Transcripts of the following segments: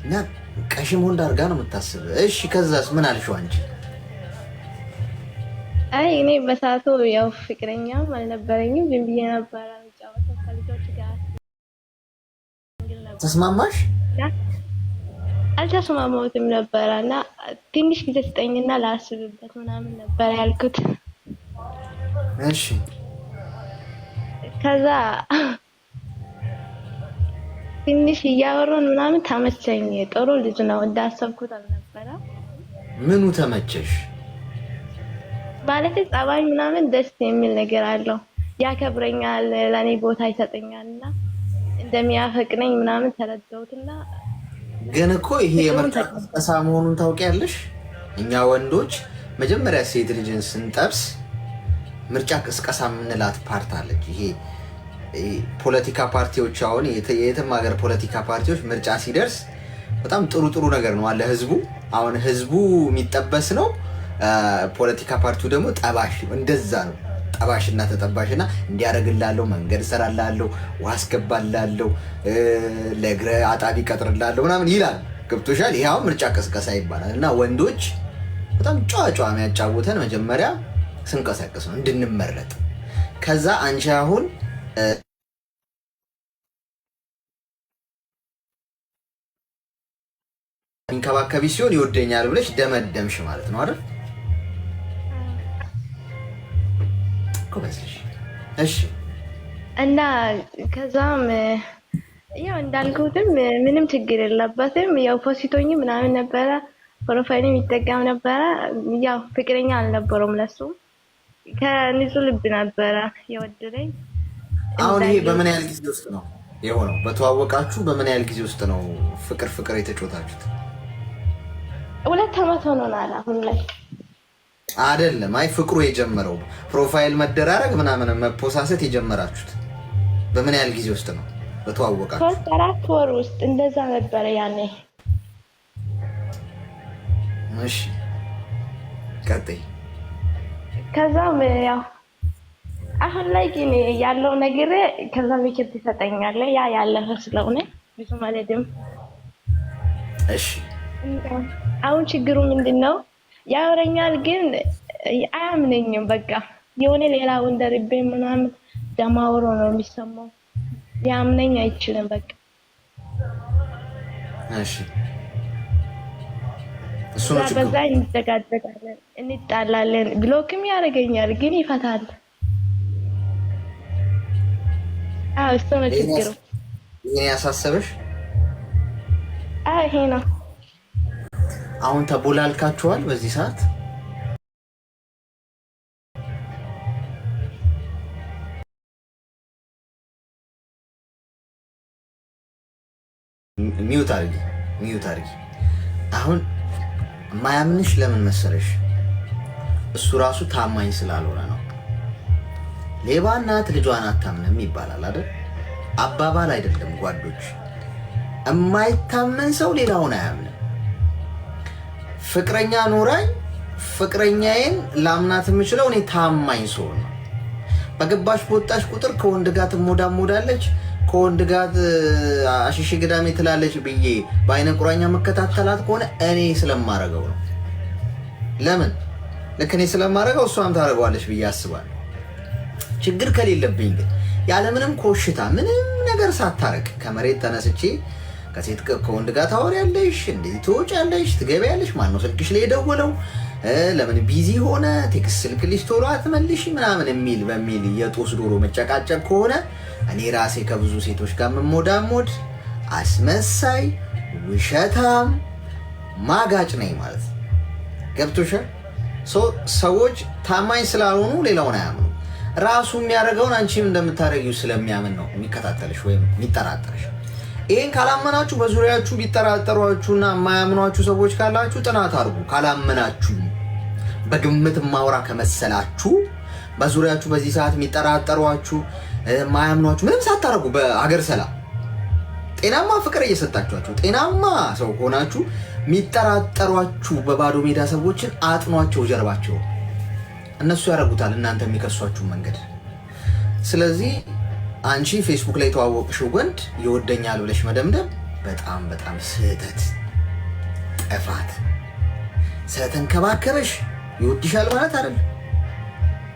እና ቀሽም ወንድ አድርጋ ነው የምታስብ። እሺ ከዛስ ምን አልሽው አንቺ? አይ እኔ በሰዓቱ ያው ፍቅረኛም አልነበረኝም፣ ዝም ብዬ ነበረ የምጫወተው ከልጆች ጋር ነበር ተስማማሽ? እና አልተስማማሁትም ነበረ እና ትንሽ ጊዜ ስጠኝና ላስብበት ምናምን ነበር ያልኩት። እሺ ከዛ ትንሽ እያወራን ምናምን ተመቸኝ። ጥሩ ልጅ ነው፣ እንዳሰብኩት አልነበረም። ምኑ ተመቸሽ? ማለት ጸባይ ምናምን ደስ የሚል ነገር አለው። ያከብረኛል፣ ለኔ ቦታ ይሰጠኛልና እንደሚያፈቅረኝ ምናምን ተረዳሁትና ግን እኮ ይሄ የምርጫ ቅስቀሳ መሆኑን ታውቂያለሽ? እኛ ወንዶች መጀመሪያ ሴት ልጅን ስንጠብስ ምርጫ ቅስቀሳ የምንላት ፓርት አለች። ይሄ ፖለቲካ ፓርቲዎች አሁን የትም ሀገር ፖለቲካ ፓርቲዎች ምርጫ ሲደርስ በጣም ጥሩ ጥሩ ነገር ነው አለ ህዝቡ። አሁን ህዝቡ የሚጠበስ ነው፣ ፖለቲካ ፓርቲው ደግሞ ጠባሽ ነው። እንደዛ ነው ጠባሽና ተጠባሽና እንዲያደርግላለሁ፣ መንገድ እሰራላለሁ፣ ውሃ አስገባላለሁ፣ ለእግረ አጣቢ ቀጥርላለሁ ምናምን ይላል። ገብቶሻል? ይሄ አሁን ምርጫ ቅስቀሳ ይባላል። እና ወንዶች በጣም ጨዋ የሚያጫውተን መጀመሪያ ስንቀሳቀስ ነው እንድንመረጥ። ከዛ አንቺ አሁን ሚንከባከቢ ሲሆን ይወደኛል ብለሽ ደመደምሽ ማለት ነው አይደል? እሺ እና ከዛም ያው እንዳልኩትም ምንም ችግር የለበትም። ያው ፖስቶኝ ምናምን ነበረ፣ ፕሮፋይልም ይጠቀም ነበረ። ያው ፍቅረኛ አልነበረውም ለሱ፣ ከንጹህ ልብ ነበረ የወደደኝ። አሁን ይሄ በምን ያህል ጊዜ ውስጥ ነው የሆነው? በተዋወቃችሁ በምን ያህል ጊዜ ውስጥ ነው ፍቅር የተጫወታችሁት? 2 ዓመት ሆኖናል አሁን ላይ። አይደለም፣ አይ ፍቅሩ የጀመረው ፕሮፋይል መደራረግ ምናምን መፖሳሰት የጀመራችሁት በምን ያህል ጊዜ ውስጥ ነው በተዋወቃችሁ? 3-4 ወር ውስጥ እንደዛ ነበረ ያኔ። እሺ ቀጥይ። ከዛም ያው አሁን ላይ ግን ያለው ነገር ከዛ ምክር ትሰጠኛለ። ያ ያለፈ ስለሆነ ብዙ ማለትም። እሺ አሁን ችግሩ ምንድነው? ያወረኛል ግን አያምነኝም። በቃ የሆነ ሌላ ወንደርቤ ምናምን ደማውሮ ነው የሚሰማው። ያምነኝ አይችልም በቃ። እሺ እሱ ነው ችግሩ። በዛ እንዘጋዘጋለን፣ እንጣላለን፣ ብሎክም ያደርገኛል ግን ይፈታል። አዎ እሱ ነው ችግሩ። ይሄ ያሳሰበሽ? አዎ ይሄ ነው። አሁን ተቦላልካችኋል በዚህ ሰዓት? ሚውት አድርጊ። አሁን ማያምንሽ ለምን መሰለሽ? እሱ ራሱ ታማኝ ስላልሆነ ነው። ሌባ እናት ልጇን አታምንም ይባላል አይደል? አባባል አይደለም ጓዶች። የማይታመን ሰው ሌላውን አያምንም። ፍቅረኛ ኖራኝ ፍቅረኛዬን ላምናት የምችለው እኔ ታማኝ ስሆን ነው። በገባሽ በወጣሽ ቁጥር ከወንድ ጋር ትሞዳሞዳለች፣ ከወንድ ጋር አሽሽ ግዳሜ ትላለች ብዬ በአይነ ቁራኛ መከታተላት ከሆነ እኔ ስለማረገው ነው። ለምን? ልክ እኔ ስለማረገው እሷም ታደርገዋለች ብዬ አስባለሁ። ችግር ከሌለብኝ ግን ያለምንም ኮሽታ ምንም ነገር ሳታረቅ ከመሬት ተነስቼ ከሴት ከወንድ ጋር ታወሪያለሽ፣ እንዴት ትወጫለሽ፣ ትገቢያለሽ፣ ማነው ስልክሽ ላይ የደወለው፣ ለምን ቢዚ ሆነ፣ ቴክስት ስልክልሽ ቶሎ አትመልሽ ምናምን በሚል የጦስ ዶሮ መጨቃጨቅ ከሆነ እኔ ራሴ ከብዙ ሴቶች ጋር የምሞዳሞድ አስመሳይ ውሸታም ማጋጭ ነኝ ማለት ነው። ገብቶሻል? ሰዎች ታማኝ ስላልሆኑ ሌላውን አያምኑ። ራሱ የሚያደርገውን አንቺም እንደምታደርጊው ስለሚያምን ነው የሚከታተልሽ ወይም የሚጠራጠርሽ። ይሄን ካላመናችሁ በዙሪያችሁ ቢጠራጠሯችሁና የማያምኗችሁ ሰዎች ካላችሁ ጥናት አድርጉ። ካላመናችሁ በግምት ማውራ ከመሰላችሁ በዙሪያችሁ በዚህ ሰዓት የሚጠራጠሯችሁ የማያምኗችሁ ምንም ሳታደርጉ በአገር ሰላም ጤናማ ፍቅር እየሰጣችኋቸው ጤናማ ሰው ከሆናችሁ የሚጠራጠሯችሁ በባዶ ሜዳ ሰዎችን አጥኗቸው ጀርባቸው። እነሱ ያደርጉታል እናንተ የሚከሷችሁ መንገድ። ስለዚህ አንቺ ፌስቡክ ላይ ተዋወቅሽው ወንድ ይወደኛል ብለሽ መደምደም በጣም ስህተት ጥፋት። ስለተንከባከበሽ ይወድሻል ማለት አይደለም።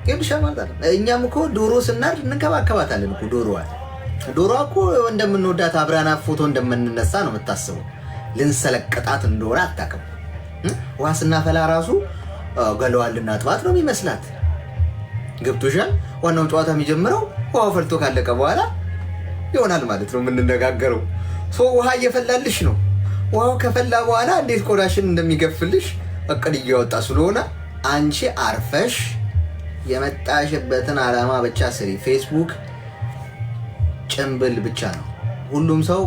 ይወድሻል ማለት አይደለም። እኛም እኮ ዶሮ ስናርድ እንከባከባታለን እኮ ዶሮዋ እኮ እንደምንወዳት አብራና ፎቶ እንደምንነሳ ነው የምታስበው። ልንሰለቀጣት እንደሆነ አታውቅም። ውሃ ስናፈላ ራሱ ገለዋን ልናጥባት ነው የሚመስላት። ገብቶሻል? ዋናው ጨዋታ የሚጀምረው ውሃው ፈልቶ ካለቀ በኋላ ይሆናል ማለት ነው የምንነጋገረው። ውሃ እየፈላልሽ ነው። ውሃው ከፈላ በኋላ እንዴት ቆዳሽን እንደሚገፍልሽ እቅድ እያወጣ ስለሆነ አንቺ አርፈሽ የመጣሽበትን ዓላማ ብቻ ስሪ። ፌስቡክ ጭንብል ብቻ ነው። ሁሉም ሰው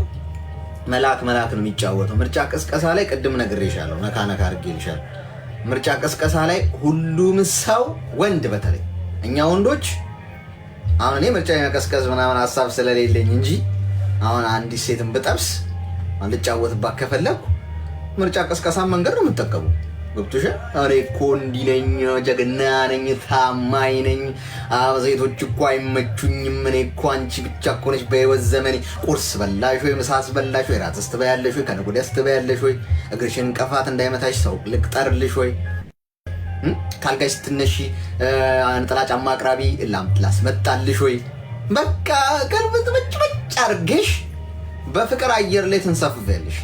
መላክ ነው የሚጫወተው። ምርጫ ቅስቀሳ ላይ ቅድም ነግሬሻለሁ፣ ነካ አድርጌልሻለሁ። ምርጫ ቅስቀሳ ላይ ሁሉም ሰው ወንድ፣ በተለይ እኛ ወንዶች አሁን እኔ ምርጫ የመቀስቀስ ምናምን ሀሳብ ስለሌለኝ እንጂ አሁን አንዲት ሴትን ብጠብስ ልጫወትባት ከፈለኩ ምርጫ ቅስቀሳ መንገድ ነው የምጠቀሙ። ገብቶሻል? እኔ እኮ እንዲህ ነኝ፣ ጀግና ነኝ፣ ታማኝ ነኝ፣ ሴቶች እኮ አይመቹኝም፣ እኔ እኮ አንቺ ብቻ እኮ ነች በህይወት ዘመኔ። ቁርስ በላሽ ወይ? ምሳስ በላሽ ወይ? ራትስ ትበያለሽ ወይ? ከነገ ወዲያስ ትበያለሽ ወይ? እግርሽን እንቅፋት እንዳይመታሽ ሰው ልቅጠርልሽ ወይ? ካልጋሽ ስትነሺ ነጠላ ጫማ አቅራቢ ላስመጣልሽ ወይ? በቃ ቀልብት ብጭ አርገሽ በፍቅር አየር ላይ ትንሳፈፊያለሽ።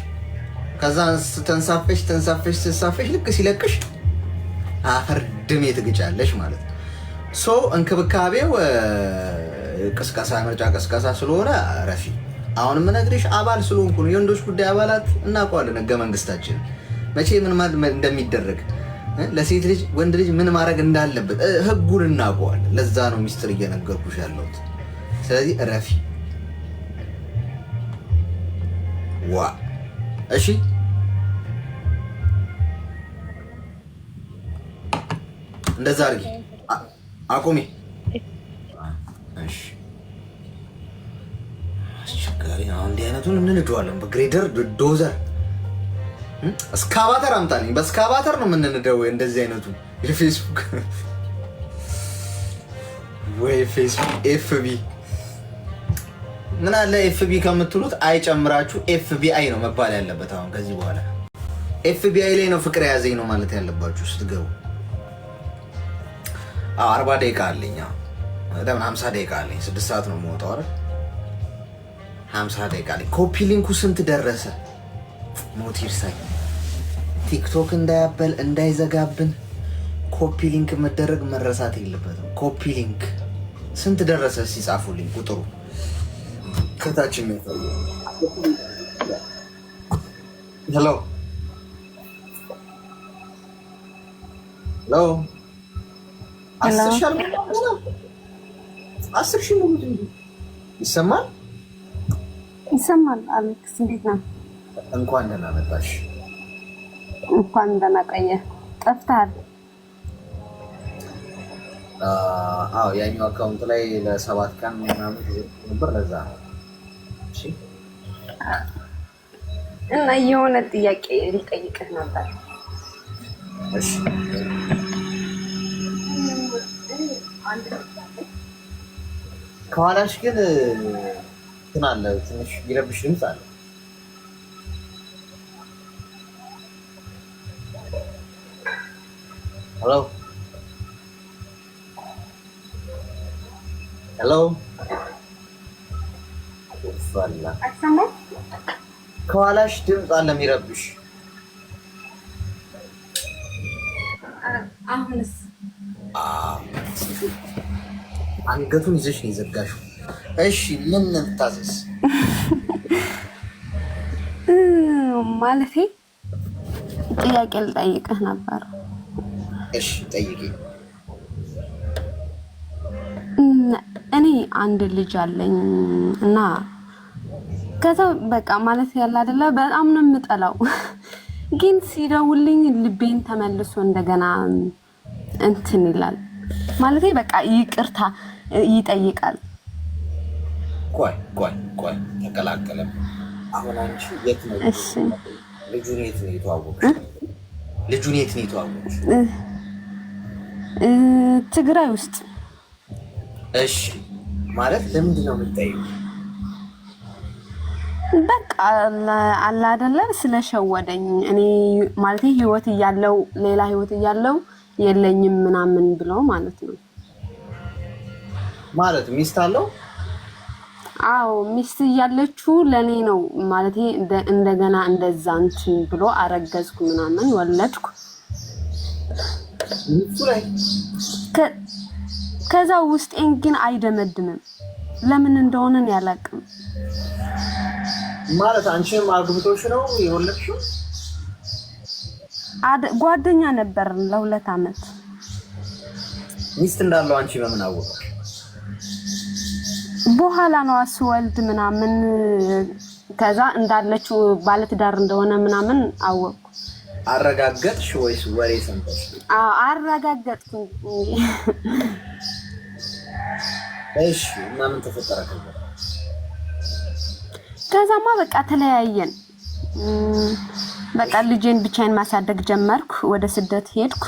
ከዛ ተንሳፈሽ ልክ ሲለቅሽ አፈር ድሜ ትግጫለሽ ማለት ነው። እንክብካቤው ቅስቀሳ፣ ምርጫ ቅስቀሳ ስለሆነ ረፊ። አሁን የምነግርሽ አባል ስለሆንኩ ነው። የወንዶች ጉዳይ አባላት እናውቀዋለን። ህገ መንግስታችን መቼ ምን እንደሚደረግ ለሴት ልጅ ወንድ ልጅ ምን ማድረግ እንዳለበት ህጉን እናውቀዋለን። ለዛ ነው ሚስጥር እየነገርኩሽ ያለሁት። ስለዚህ ረፊ ዋ እሺ፣ እንደዛ አድርጊ። አቁሚ። እሺ፣ አስቸጋሪ ነው። እንዲህ አይነቱን እንንደዋለን በግሬደር ዶዘር። እስካቫተር አምጣልኝ። በእስካቫተር ነው የምንንደው እንደዚህ አይነቱ የፌስቡክ ወይ ፌስቡክ ኤፍቢ ምን አለ ኤፍቢ ከምትሉት አይጨምራችሁ ኤፍቢአይ ነው መባል ያለበት። አሁን ከዚህ በኋላ ኤፍቢአይ ላይ ነው ፍቅር ያዘኝ ነው ማለት ያለባችሁ ስትገቡ። 40 ደቂቃ አለኝ። ለምን 50 ደቂቃ አለኝ? 6 ሰዓት ነው የምወጣው አይደል? 50 ደቂቃ አለኝ። ኮፒ ሊንኩ ስንት ደረሰ? ሞቲር ሳይ ቲክቶክ እንዳያበል እንዳይዘጋብን ኮፒ ሊንክ መደረግ መረሳት የለበትም። ኮፒ ሊንክ ስንት ደረሰ? ሲጻፉልኝ ቁጥሩ ከታችን ነው። ሄሎ ሄሎ 10 ሺህ ሙሉ ይሰማል? ይሰማል። አሌክስ እንዴት ነው? እንኳን ደህና መጣሽ። እንኳን ደህና ቆየህ። ጠፍተሃል። አዎ ያኛው አካውንት ላይ ለ7 ቀን ምናምን ነበር። ለዛ ነው። እሺ። እና የሆነ ጥያቄ ልጠይቅህ ነበር። እሺ። ከኋላሽ ግን እንትን አለ፣ ትንሽ የሚረብሽ ድምፅ አለ። ሄሎ ሄሎ ከኋላሽ ድምፅ አለ የሚረብሽ። አሁንስ? አንገቱን ይዘሽ ነው የዘጋሽው። እሺ ምን እንታዘዝ? ማለቴ ጥያቄ ልጠይቅህ ነበር። እሺ ጠይቂ። እኔ አንድ ልጅ አለኝ እና ከዛ በቃ ማለት ያለ አይደለ በጣም ነው የምጠላው፣ ግን ሲደውልኝ ልቤን ተመልሶ እንደገና እንትን ይላል። ማለት በቃ ይቅርታ ይጠይቃል። ቆይ ተቀላቀለም። አሁን አንቺ የት ነው? እሺ ልጁን የት ነው የተዋወቅሽ? ትግራይ ውስጥ። እሺ ማለት ለምንድን ነው የምትጠይቂው? በቃ አላ አይደለ ስለሸወደኝ እኔ ማለት ህይወት እያለው ሌላ ህይወት እያለው የለኝም ምናምን ብሎ ማለት ነው። ማለት ሚስት አለው? አዎ ሚስት እያለችው ለኔ ነው ማለት እንደገና እንደዛ እንትን ብሎ አረገዝኩ ምናምን ወለድኩ። ከዛ ውስጤን ግን አይደመድምም ለምን እንደሆነ ያላቅም። ማለት አንቺም አግብቶሽ ነው የወለድሽው? ጓደኛ ነበር ለ2 አመት። ሚስት እንዳለው አንቺ በምን አወቅሽ? በኋላ ነው አስወልድ ምናምን ከዛ እንዳለችው ባለትዳር እንደሆነ ምናምን አወቅኩ። አረጋገጥሽ ወይስ ወሬ ሰምተሽ? አረጋገጥኩ። እሺ እና ምን ተፈጠረ? ከዛማ በቃ ተለያየን። በቃ ልጄን ብቻዬን ማሳደግ ጀመርኩ። ወደ ስደት ሄድኩ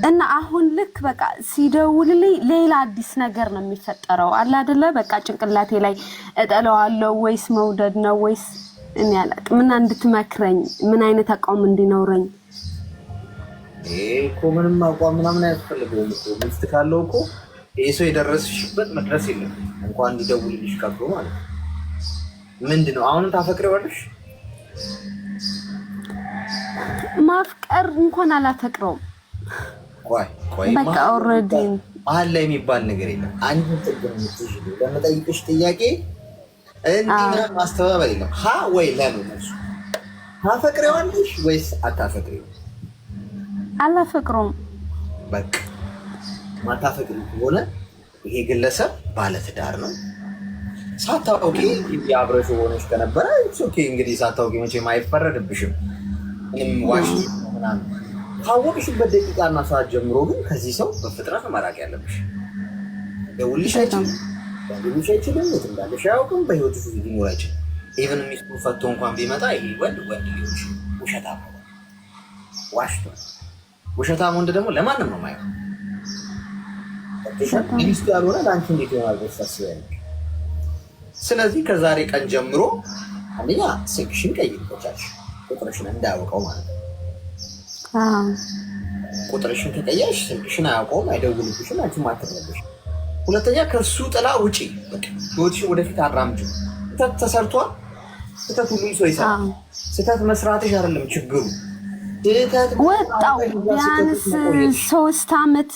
እና አሁን ልክ በቃ ሲደውልልኝ ሌላ አዲስ ነገር ነው የሚፈጠረው አለ አይደለ? በቃ ጭንቅላቴ ላይ እጠለዋለሁ ወይስ መውደድ ነው ወይስ እኔ አላውቅም። ምን እንድትመክረኝ ምን አይነት አቋም እንዲኖረኝ። እኮ ምንም አቋም ምናምን አያስፈልገውም እኮ ሚስት ካለው እኮ ይሄ ሰው የደረስሽበት መድረስ የለም እንኳን እንዲደውልልሽ ቀርቶ ማለት ነው። ምንድነው አሁንም ታፈቅሪዋለሽ? ማፍቀር እንኳን አላፈቅረውም። ቆይ በቃ ኦሬዲ መሀል ላይ የሚባል ነገር የለም። አንድ ጥቅም ምትሽ ለመጠይቅሽ ጥያቄ እንዲና ማስተባበል የለም። ሀ ወይ ለምን ነው ታፈቅሪዋለሽ ወይስ አታፈቅሪው? አላፈቅረውም። በቃ ማታፈቅሪ ከሆነ ይሄ ግለሰብ ባለትዳር ነው። ሳታውቂ ያብረሽ ሆነሽ ከነበረ ኦኬ እንግዲህ ሳታውቂ መቼም አይፈረድብሽም። ምንም ዋሽ ምናምን ካወቅሽበት ደቂቃና ሰዓት ጀምሮ ግን ከዚህ ሰው በፍጥነት መራቅ ያለብሽ። ደውልሽ አይችልም፣ ደውልሽ አይችልም፣ የት እንዳለሽ አያውቅም፣ በህይወትሽ ሊኖር አይችልም። ኢቨን ሚስቱ ፈቶ እንኳን ቢመጣ ይሄ ወንድ ሊሆንሽ ውሸታም ነው፣ ዋሽቷል። ውሸታም ወንድ ደግሞ ለማንም ነው የማይሆን። ሚስቱ ያልሆነ ለአንቺ እንዴት ይሆናል ብለሽ ታስቢያለሽ? ስለዚህ ከዛሬ ቀን ጀምሮ አንደኛ ስልክሽን ቀይሪበታለሽ፣ ቁጥርሽን እንዳያውቀው ማለት ነው። ቁጥርሽን ከቀየርሽ ስልክሽን አያውቀውም፣ አይደውልብሽም፣ አንቺም አትረበሽ። ሁለተኛ ከሱ ጥላ ውጪ በቃ ህይወትሽን ወደፊት አራምጂ። ስህተት ተሰርቷል። ስህተት ሁሉም ሰው ይሰራል። ስህተት መስራትሽ አይደለም ችግሩ። ወጣው ቢያንስ 3 አመት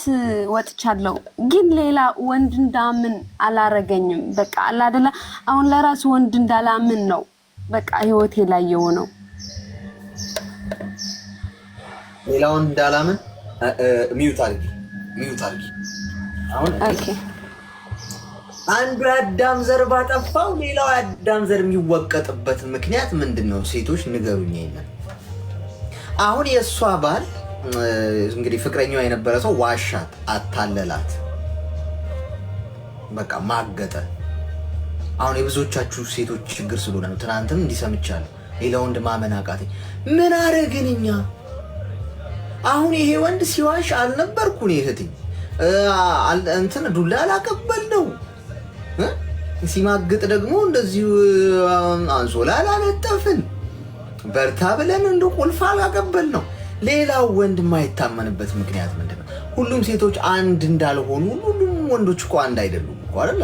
ወጥቻለሁ፣ ግን ሌላ ወንድ እንዳምን አላረገኝም። በቃ አላደለ አሁን ለራሱ ወንድ እንዳላምን ነው በቃ ህይወቴ ላይ የሆነው። ሌላውን እንዳላምን ሚዩት አድርጊ። አሁን ኦኬ አንዱ የአዳም ዘር ባጠፋው ሌላው የአዳም ዘር የሚወቀጥበት ምክንያት ምንድነው? ሴቶች ንገሩኝ። የለም አሁን የእሷ ባል እንግዲህ ፍቅረኛዋ የነበረ ሰው ዋሻት፣ አታለላት፣ በቃ ማገጠ። አሁን የብዙዎቻችሁ ሴቶች ችግር ስለሆነ ነው። ትናንትም እንዲሰምቻለሁ ሌላ ወንድ ማመን አቃተኝ። ምን አረግን እኛ? አሁን ይሄ ወንድ ሲዋሽ አልነበርኩ እኔ እህቴ እንትን ዱላ አላቀበል ነው። ሲማግጥ ደግሞ እንደዚሁ አንሶላ አላነጠፍን፣ በርታ ብለን እንደ ቁልፍ አላቀበል ነው። ሌላው ወንድ የማይታመንበት ምክንያት ምንድን ነው? ሁሉም ሴቶች አንድ እንዳልሆኑ ሁሉም ወንዶች እኮ አንድ አይደሉም እኮ አይደለ?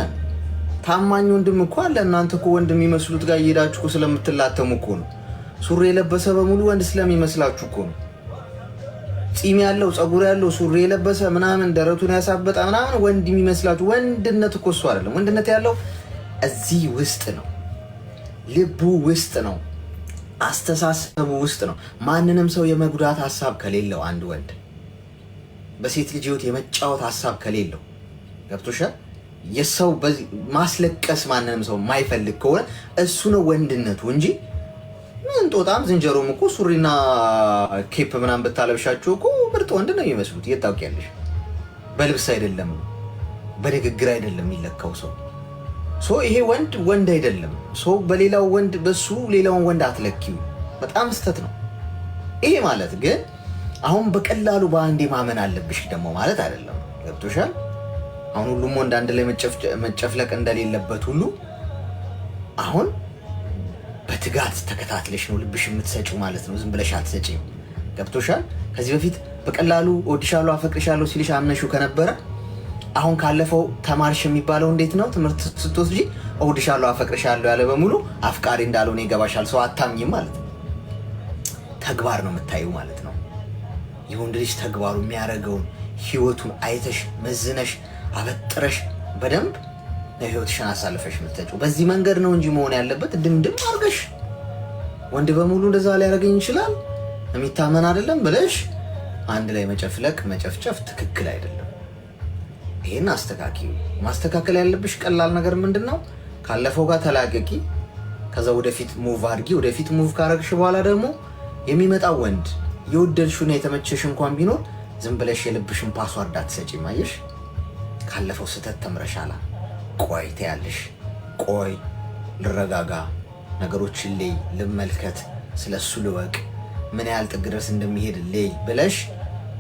ታማኝ ወንድም እኮ አለ። እናንተ እኮ ወንድ የሚመስሉት ጋር እየሄዳችሁ ስለምትላተሙ እኮ ነው። ሱሪ የለበሰ በሙሉ ወንድ ስለሚመስላችሁ እኮ ነው። ፂም ያለው ፀጉር ያለው ሱሪ የለበሰ ምናምን ደረቱን ያሳበጠ ምናምን ወንድ የሚመስላችሁ፣ ወንድነት እኮ እሱ አይደለም። ወንድነት ያለው እዚህ ውስጥ ነው፣ ልቡ ውስጥ ነው፣ አስተሳሰቡ ውስጥ ነው። ማንንም ሰው የመጉዳት ሀሳብ ከሌለው አንድ ወንድ በሴት ልጅ ህይወት የመጫወት ሀሳብ ከሌለው ገብቶሻል? የሰው ማስለቀስ ማንንም ሰው የማይፈልግ ከሆነ እሱ ነው ወንድነቱ እንጂ ምን ጦጣም ዝንጀሮም እኮ ሱሪና ኬፕ ምናምን ብታለብሻቸው እኮ ምርጥ ወንድ ነው የሚመስሉት። የት ታውቂያለሽ? በልብስ አይደለም በንግግር አይደለም የሚለካው ሰው። ይሄ ወንድ አይደለም። ሰው በሌላው ወንድ በሱ ሌላውን ወንድ አትለኪው። በጣም ስተት ነው ይሄ ማለት። ግን አሁን በቀላሉ በአንዴ ማመን አለብሽ ደግሞ ማለት አይደለም። ገብቶሻል? አሁን ሁሉም ወንድ አንድ ላይ መጨፍለቅ እንደሌለበት ሁሉ አሁን በትጋት ተከታትለሽ ነው ልብሽ የምትሰጪው ማለት ነው። ዝም ብለሽ አትሰጪም። ገብቶሻል? ከዚህ በፊት በቀላሉ እወድሻለሁ አፈቅርሻለሁ ሲልሽ አምነሽው ከነበረ አሁን ካለፈው ተማርሽ የሚባለው እንዴት ነው? ትምህርት ስትወስጂ እወድሻለሁ አፈቅርሻለሁ ያለ በሙሉ አፍቃሪ እንዳልሆነ ይገባሻል። ሰው አታምኝም ማለት ነው። ተግባር ነው የምታዩ ማለት ነው። የወንድ ልጅ ተግባሩ የሚያደርገውን ህይወቱን አይተሽ መዝነሽ አበጥረሽ በደንብ ለህይወትሽን አሳልፈሽ የምትሰጪው በዚህ መንገድ ነው እንጂ መሆን ያለበት ድምድም አድርገሽ ወንድ በሙሉ እንደዛ ሊያደርገኝ ይችላል የሚታመን አይደለም ብለሽ አንድ ላይ መጨፍለቅ መጨፍጨፍ ትክክል አይደለም። ይሄን አስተካክዩ። ማስተካከል ያለብሽ ቀላል ነገር ምንድነው? ካለፈው ጋር ተላቀቂ። ከዛ ወደፊት ሙቭ አድርጊ። ወደፊት ሙቭ ካረግሽ በኋላ ደግሞ የሚመጣው ወንድ የወደድሽውና የተመቸሽ እንኳን ቢኖር ዝም ብለሽ የልብሽን ፓስዋርድ አትሰጪም። አየሽ? ካለፈው ስህተት ተምረሻላ። ቆይ ትያለሽ። ቆይ ልረጋጋ፣ ነገሮችን ልይ፣ ልመልከት፣ ስለሱ ልወቅ፣ ምን ያህል ጥግ ድረስ እንደሚሄድ ልይ ብለሽ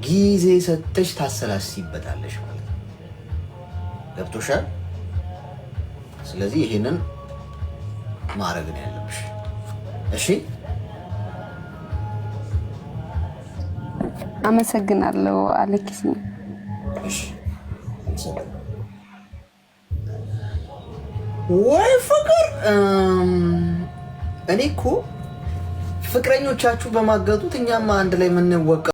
ጊዜ ሰጥተሽ ታሰላስይበታለሽ ማለት ነው። ገብቶሻል? ስለዚህ ይሄንን ማድረግ ነው ያለብሽ። እሺ? አመሰግናለሁ አሌክስ። እሺ ወይ ፍቅር እኔ እኮ ፍቅረኞቻችሁ በማገጡት እኛማ አንድ ላይ የምንወቀ